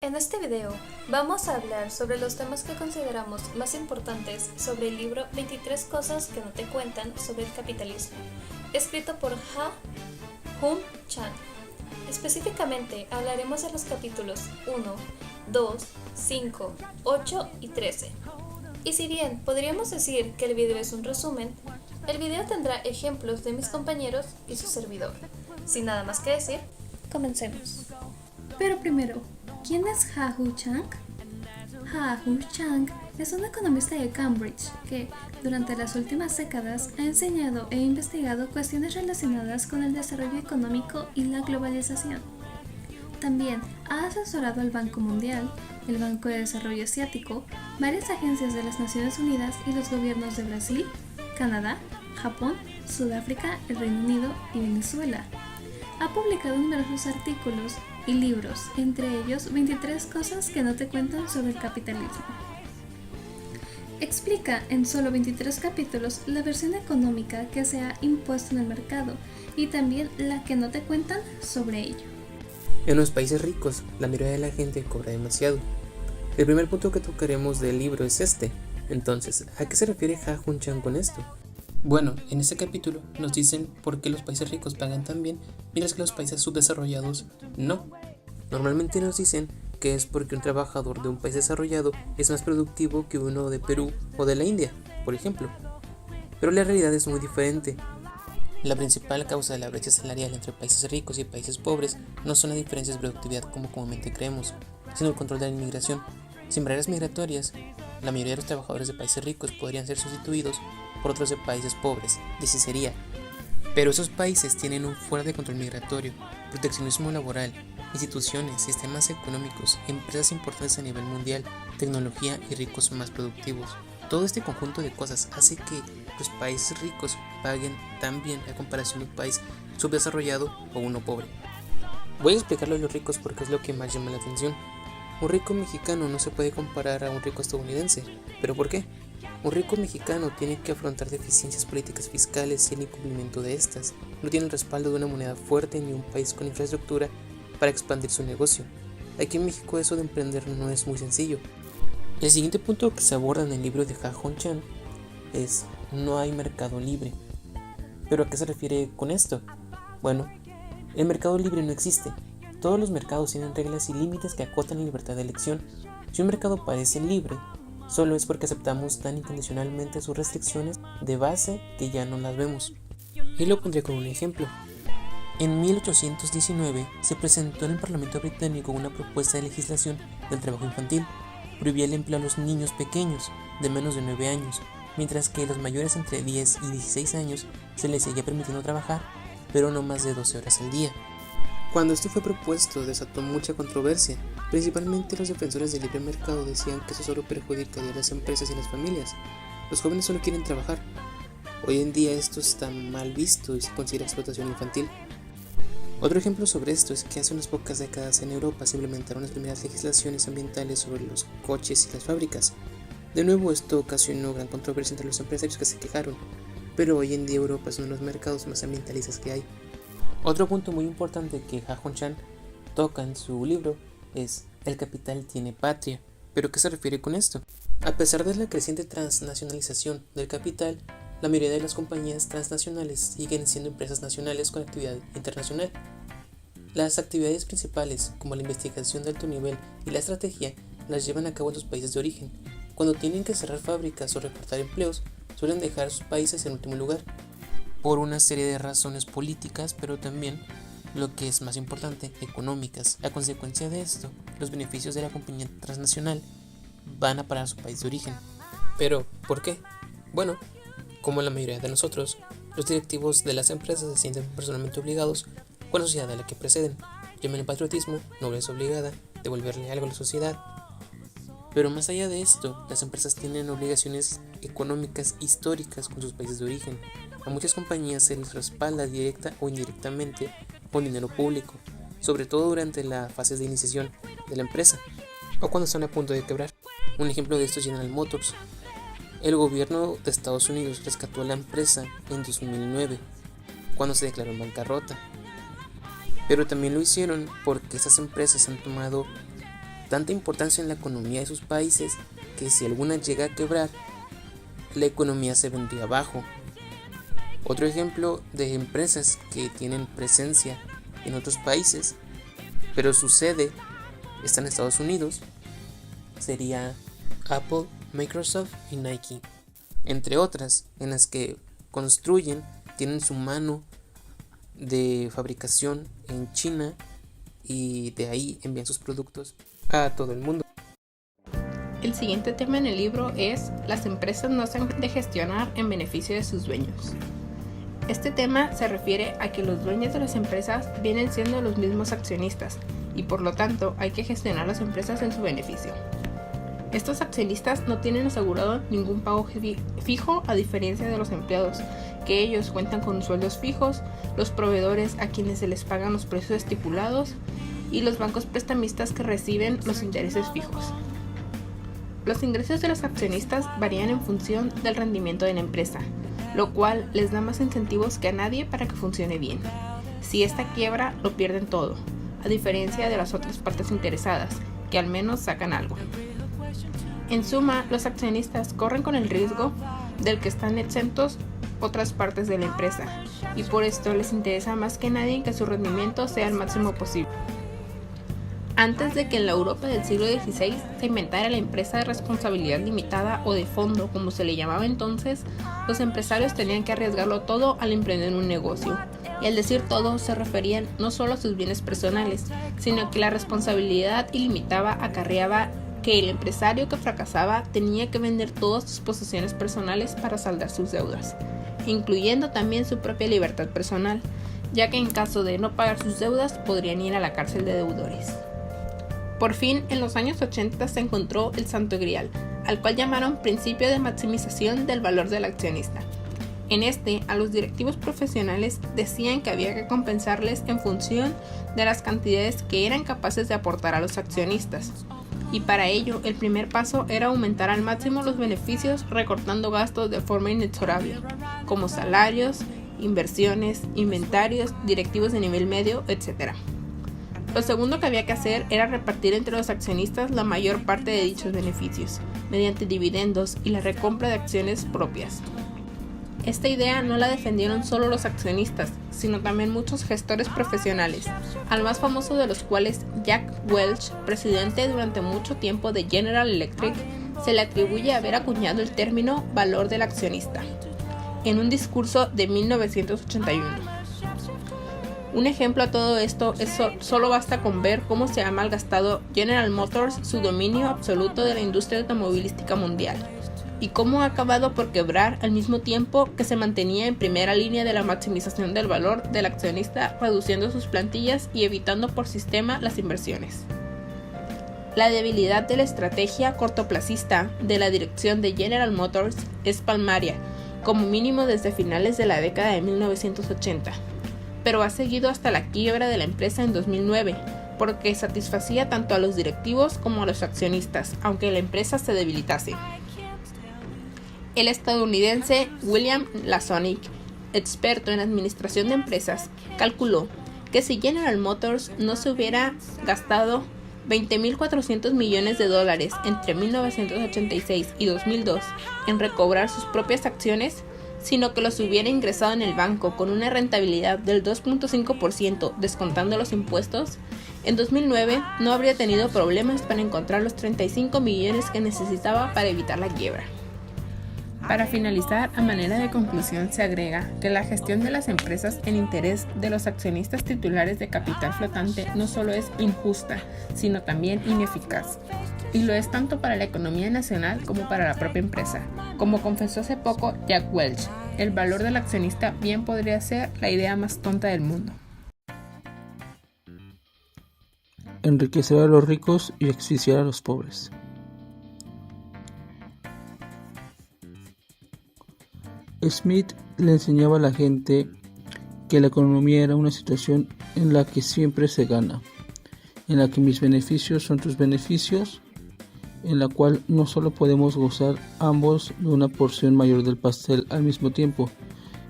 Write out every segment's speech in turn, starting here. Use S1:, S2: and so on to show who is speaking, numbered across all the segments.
S1: En este video vamos a hablar sobre los temas que consideramos más importantes sobre el libro 23 cosas que no te cuentan sobre el capitalismo, escrito por Ha-Joon Chang. Específicamente hablaremos de los capítulos 1, 2, 5, 8 y 13. Y si bien podríamos decir que el video es un resumen, el video tendrá ejemplos de mis compañeros y su servidor. Sin nada más que decir, comencemos.
S2: Pero primero, ¿quién es Ha-Joon Chang? Ha-Joon Chang es un economista de Cambridge que, durante las últimas décadas, ha enseñado e investigado cuestiones relacionadas con el desarrollo económico y la globalización. También ha asesorado al Banco Mundial, el Banco de Desarrollo Asiático, varias agencias de las Naciones Unidas y los gobiernos de Brasil, Canadá, Japón, Sudáfrica, el Reino Unido y Venezuela. Ha publicado numerosos artículos y libros, entre ellos 23 cosas que no te cuentan sobre el capitalismo. Explica en solo 23 capítulos la versión económica que se ha impuesto en el mercado y también la que no te cuentan sobre ello.
S3: En los países ricos, la mayoría de la gente cobra demasiado. El primer punto que tocaremos del libro es este. Entonces, ¿a qué se refiere Ha-Joon Chang con esto? Bueno, en este capítulo nos dicen por qué los países ricos pagan tan bien, mientras que los países subdesarrollados no. Normalmente nos dicen que es porque un trabajador de un país desarrollado es más productivo que uno de Perú o de la India, por ejemplo. Pero la realidad es muy diferente. La principal causa de la brecha salarial entre países ricos y países pobres no son las diferencias de productividad como comúnmente creemos, sino el control de la inmigración. Sin barreras migratorias, la mayoría de los trabajadores de países ricos podrían ser sustituidos por otros de países pobres, y así sería. Pero esos países tienen un fuera de control migratorio, proteccionismo laboral, instituciones, sistemas económicos, empresas importantes a nivel mundial, tecnología y ricos más productivos. Todo este conjunto de cosas hace que los países ricos paguen tan bien a comparación de un país subdesarrollado o uno pobre. Voy a explicarlo a los ricos porque es lo que más llama la atención. Un rico mexicano no se puede comparar a un rico estadounidense. ¿Pero por qué? Un rico mexicano tiene que afrontar deficiencias políticas fiscales y el incumplimiento de estas. No tiene el respaldo de una moneda fuerte ni un país con infraestructura para expandir su negocio. Aquí en México eso de emprender no es muy sencillo. El siguiente punto que se aborda en el libro de Ha-Joon Chang es no hay mercado libre. ¿Pero a qué se refiere con esto? Bueno, el mercado libre no existe. Todos los mercados tienen reglas y límites que acotan la libertad de elección. Si un mercado parece libre, solo es porque aceptamos tan incondicionalmente sus restricciones de base que ya no las vemos. Y lo pondré con un ejemplo. En 1819 se presentó en el Parlamento británico una propuesta de legislación del trabajo infantil. Prohibía el empleo a los niños pequeños de menos de 9 años, mientras que a los mayores entre 10 y 16 años se les seguía permitiendo trabajar, pero no más de 12 horas al día. Cuando esto fue propuesto desató mucha controversia, principalmente los defensores del libre mercado decían que eso solo perjudicaría a las empresas y a las familias. Los jóvenes solo quieren trabajar. Hoy en día esto está mal visto y se considera explotación infantil. Otro ejemplo sobre esto es que hace unas pocas décadas en Europa se implementaron las primeras legislaciones ambientales sobre los coches y las fábricas. De nuevo esto ocasionó gran controversia entre los empresarios que se quejaron, pero hoy en día Europa es uno de los mercados más ambientalistas que hay. Otro punto muy importante que Ha-Joon Chang toca en su libro es el capital tiene patria. ¿Pero qué se refiere con esto? A pesar de la creciente transnacionalización del capital, la mayoría de las compañías transnacionales siguen siendo empresas nacionales con actividad internacional. Las actividades principales, como la investigación de alto nivel y la estrategia, las llevan a cabo en sus países de origen. Cuando tienen que cerrar fábricas o recortar empleos, suelen dejar a sus países en último lugar, por una serie de razones políticas, pero también, lo que es más importante, económicas. A consecuencia de esto, los beneficios de la compañía transnacional van a parar a su país de origen. ¿Pero por qué? Bueno, como la mayoría de nosotros, los directivos de las empresas se sienten personalmente obligados con la sociedad a la que preceden. Llamen patriotismo, nobleza obligada, devolverle algo a la sociedad. Pero más allá de esto, las empresas tienen obligaciones económicas históricas con sus países de origen. A muchas compañías se les respalda directa o indirectamente con dinero público, sobre todo durante la fase de iniciación de la empresa o cuando están a punto de quebrar. Un ejemplo de esto es General Motors. El gobierno de Estados Unidos rescató a la empresa en 2009, cuando se declaró en bancarrota. Pero también lo hicieron porque esas empresas han tomado tanta importancia en la economía de sus países que si alguna llega a quebrar, la economía se vendría abajo. Otro ejemplo de empresas que tienen presencia en otros países, pero su sede está en Estados Unidos, sería Apple, Microsoft y Nike, entre otras, en las que construyen, tienen su mano de fabricación en China y de ahí envían sus productos a todo el mundo.
S4: El siguiente tema en el libro es: las empresas no se han de gestionar en beneficio de sus dueños. Este tema se refiere a que los dueños de las empresas vienen siendo los mismos accionistas y por lo tanto hay que gestionar las empresas en su beneficio. Estos accionistas no tienen asegurado ningún pago fijo a diferencia de los empleados, que ellos cuentan con sueldos fijos, los proveedores a quienes se les pagan los precios estipulados y los bancos prestamistas que reciben los intereses fijos. Los ingresos de los accionistas varían en función del rendimiento de la empresa, lo cual les da más incentivos que a nadie para que funcione bien. Si esta quiebra, lo pierden todo, a diferencia de las otras partes interesadas, que al menos sacan algo. En suma, los accionistas corren con el riesgo del que están exentos otras partes de la empresa, y por esto les interesa más que nadie que su rendimiento sea el máximo posible. Antes de que en la Europa del siglo XVI se inventara la empresa de responsabilidad limitada o de fondo, como se le llamaba entonces, los empresarios tenían que arriesgarlo todo al emprender un negocio. Y al decir todo se referían no solo a sus bienes personales, sino que la responsabilidad ilimitada acarreaba que el empresario que fracasaba tenía que vender todas sus posesiones personales para saldar sus deudas, incluyendo también su propia libertad personal, ya que en caso de no pagar sus deudas podrían ir a la cárcel de deudores. Por fin, en los años 80 se encontró el Santo Grial, al cual llamaron principio de maximización del valor del accionista. En este, a los directivos profesionales decían que había que compensarles en función de las cantidades que eran capaces de aportar a los accionistas. Y para ello, el primer paso era aumentar al máximo los beneficios recortando gastos de forma inexorable, como salarios, inversiones, inventarios, directivos de nivel medio, etc. Lo segundo que había que hacer era repartir entre los accionistas la mayor parte de dichos beneficios, mediante dividendos y la recompra de acciones propias. Esta idea no la defendieron solo los accionistas, sino también muchos gestores profesionales, al más famoso de los cuales Jack Welch, presidente durante mucho tiempo de General Electric, se le atribuye haber acuñado el término valor del accionista, en un discurso de 1981. Un ejemplo a todo esto es solo basta con ver cómo se ha malgastado General Motors su dominio absoluto de la industria automovilística mundial, y cómo ha acabado por quebrar al mismo tiempo que se mantenía en primera línea de la maximización del valor del accionista, reduciendo sus plantillas y evitando por sistema las inversiones. La debilidad de la estrategia cortoplacista de la dirección de General Motors es palmaria, como mínimo desde finales de la década de 1980, pero ha seguido hasta la quiebra de la empresa en 2009, porque satisfacía tanto a los directivos como a los accionistas, aunque la empresa se debilitase. El estadounidense William Lasonic, experto en administración de empresas, calculó que si General Motors no se hubiera gastado $20.400 millones entre 1986 y 2002 en recobrar sus propias acciones, sino que los hubiera ingresado en el banco con una rentabilidad del 2.5% descontando los impuestos, en 2009 no habría tenido problemas para encontrar los 35 millones que necesitaba para evitar la quiebra. Para finalizar, a manera de conclusión se agrega que la gestión de las empresas en interés de los accionistas titulares de capital flotante no solo es injusta, sino también ineficaz. Y lo es tanto para la economía nacional como para la propia empresa. Como confesó hace poco Jack Welch, el valor del accionista bien podría ser la idea más tonta del mundo.
S5: Enriquecer a los ricos y asfixiar a los pobres. Smith le enseñaba a la gente que la economía era una situación en la que siempre se gana, en la que mis beneficios son tus beneficios, en la cual no solo podemos gozar ambos de una porción mayor del pastel al mismo tiempo,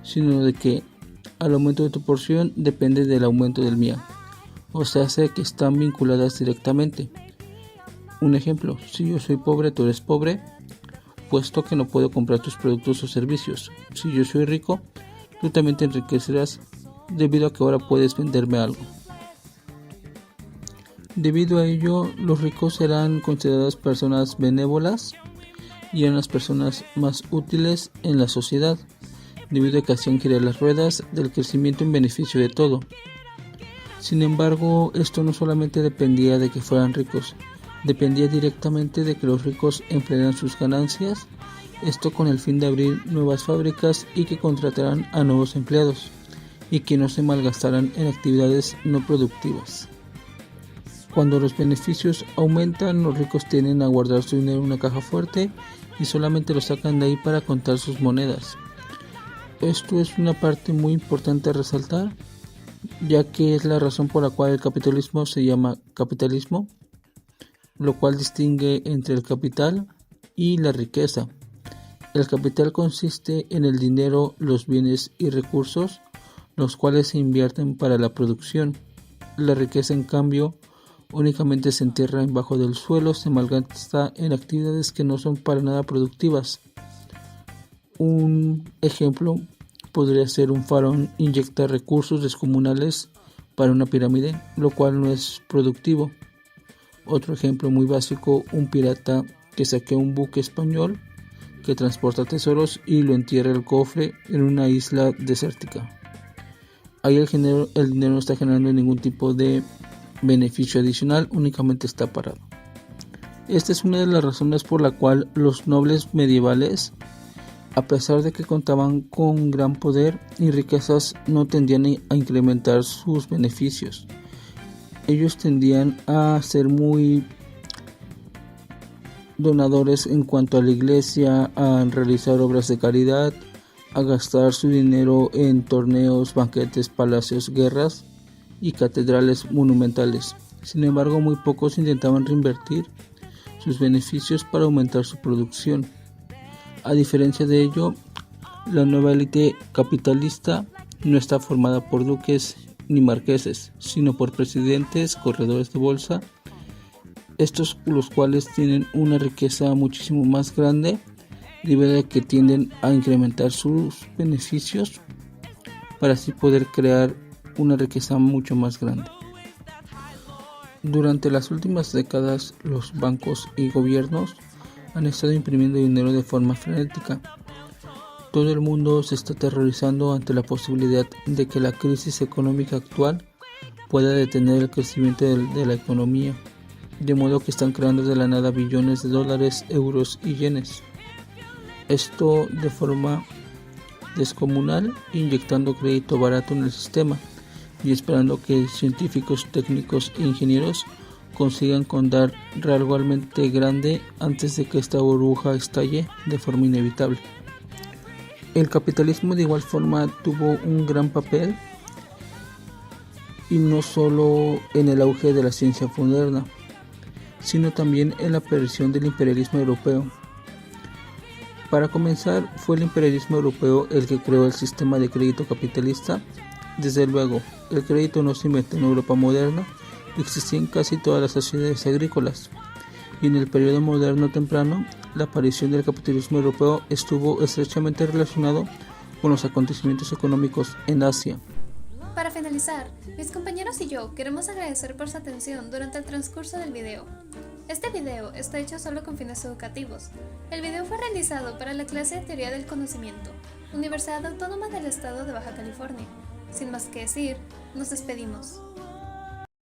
S5: sino de que el aumento de tu porción depende del aumento del mío, o sea, que están vinculadas directamente. Un ejemplo, si yo soy pobre, tú eres pobre, puesto que no puedo comprar tus productos o servicios. Si yo soy rico, tú también te enriquecerás debido a que ahora puedes venderme algo. Debido a ello, los ricos serán consideradas personas benévolas y eran las personas más útiles en la sociedad, debido a que hacían girar las ruedas del crecimiento en beneficio de todo. Sin embargo, esto no solamente dependía de que fueran ricos, dependía directamente de que los ricos emplearan sus ganancias, esto con el fin de abrir nuevas fábricas y que contrataran a nuevos empleados, y que no se malgastaran en actividades no productivas. Cuando los beneficios aumentan, los ricos tienden a guardar su dinero en una caja fuerte y solamente lo sacan de ahí para contar sus monedas. Esto es una parte muy importante a resaltar, ya que es la razón por la cual el capitalismo se llama capitalismo, lo cual distingue entre el capital y la riqueza. El capital consiste en el dinero, los bienes y recursos, los cuales se invierten para la producción. La riqueza, en cambio, únicamente se entierra debajo del suelo, se malgasta en actividades que no son para nada productivas. Un ejemplo podría ser un faraón inyectar recursos descomunales para una pirámide, lo cual no es productivo. Otro ejemplo muy básico, un pirata que saquea un buque español que transporta tesoros y lo entierra el cofre en una isla desértica. Ahí el dinero no está generando ningún tipo de beneficio adicional, únicamente está parado. Esta es una de las razones por la cual los nobles medievales, a pesar de que contaban con gran poder y riquezas, no tendían a incrementar sus beneficios. Ellos tendían a ser muy donadores en cuanto a la iglesia, a realizar obras de caridad, a gastar su dinero en torneos, banquetes, palacios, guerras y catedrales monumentales. Sin embargo, muy pocos intentaban reinvertir sus beneficios para aumentar su producción. A diferencia de ello, la nueva élite capitalista no está formada por duques ni marqueses, sino por presidentes, corredores de bolsa, estos los cuales tienen una riqueza muchísimo más grande debido a que tienden a incrementar sus beneficios para así poder crear una riqueza mucho más grande. Durante las últimas décadas, los bancos y gobiernos han estado imprimiendo dinero de forma frenética. Todo el mundo se está aterrorizando ante la posibilidad de que la crisis económica actual pueda detener el crecimiento de la economía, de modo que están creando de la nada billones de dólares, euros y yenes. Esto de forma descomunal, inyectando crédito barato en el sistema y esperando que científicos, técnicos e ingenieros consigan contar realmente grande antes de que esta burbuja estalle de forma inevitable. El capitalismo de igual forma tuvo un gran papel, y no solo en el auge de la ciencia moderna, sino también en la aparición del imperialismo europeo. Para comenzar, fue el imperialismo europeo el que creó el sistema de crédito capitalista. Desde luego, el crédito no se inventó en Europa moderna, existía en casi todas las sociedades agrícolas, y en el periodo moderno temprano, la aparición del capitalismo europeo estuvo estrechamente relacionado con los acontecimientos económicos en Asia.
S1: Para finalizar, mis compañeros y yo queremos agradecer por su atención durante el transcurso del video. Este video está hecho solo con fines educativos. El video fue realizado para la clase de Teoría del Conocimiento, Universidad Autónoma del Estado de Baja California. Sin más que decir, nos despedimos.